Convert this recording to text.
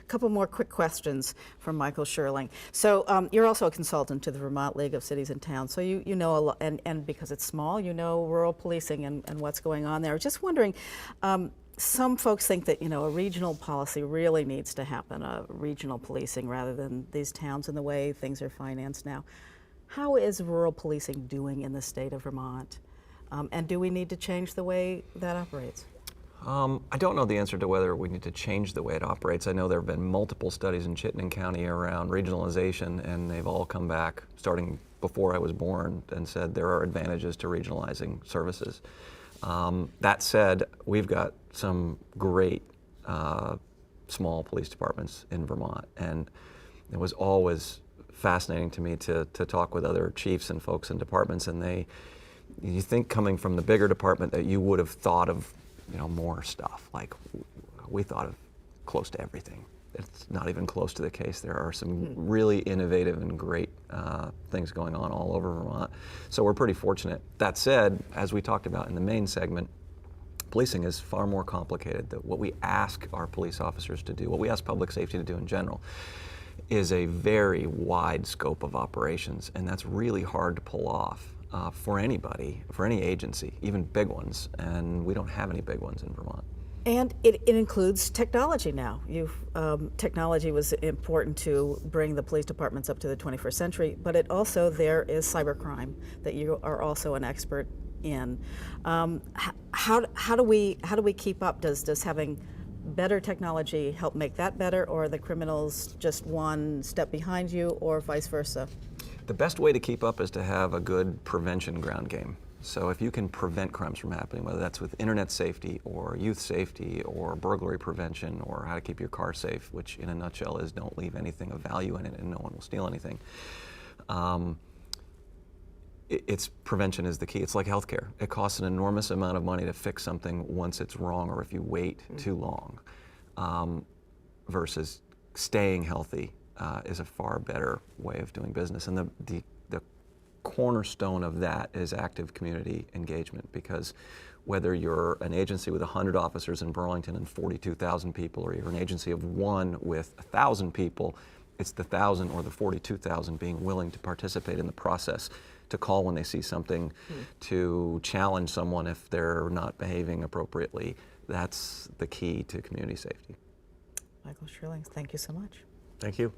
couple more quick questions from Michael Schirling. So you're also a consultant to the Vermont League of Cities and Towns, so you know a lot, and because it's small, you know rural policing and what's going on there. Just wondering, some folks think that a regional policy really needs to happen, a regional policing rather than these towns and the way things are financed now. How is rural policing doing in the state of Vermont? And do we need to change the way that operates? I don't know the answer to whether we need to change the way it operates. I know there have been multiple studies in Chittenden County around regionalization, and they've all come back, starting before I was born, and said there are advantages to regionalizing services. That said, we've got some great small police departments in Vermont, and it was always fascinating to me to talk with other chiefs and folks in departments, and you think coming from the bigger department that you would have thought of more stuff. Like, we thought of close to everything. It's not even close to the case. There are some really innovative and great things going on all over Vermont. So we're pretty fortunate. That said, as we talked about in the main segment, policing is far more complicated. What we ask our police officers to do, what we ask public safety to do in general, is a very wide scope of operations, and that's really hard to pull off. For anybody, for any agency, even big ones, and we don't have any big ones in Vermont. And it includes technology now. Technology was important to bring the police departments up to the 21st century, but there is cybercrime that you are also an expert in. How do we keep up? Does having better technology help make that better, or are the criminals just one step behind you, or vice versa? The best way to keep up is to have a good prevention ground game. So if you can prevent crimes from happening, whether that's with internet safety or youth safety or burglary prevention or how to keep your car safe, which in a nutshell is don't leave anything of value in it and no one will steal anything. Prevention is the key. It's like healthcare. It costs an enormous amount of money to fix something once it's wrong or if you wait too long, versus staying healthy is a far better way of doing business. And the cornerstone of that is active community engagement, because whether you're an agency with 100 officers in Burlington and 42,000 people, or you're an agency of one with 1,000 people, it's the 1,000 or the 42,000 being willing to participate in the process, to call when they see something, to challenge someone if they're not behaving appropriately. That's the key to community safety. Michael Schirling, thank you so much. Thank you.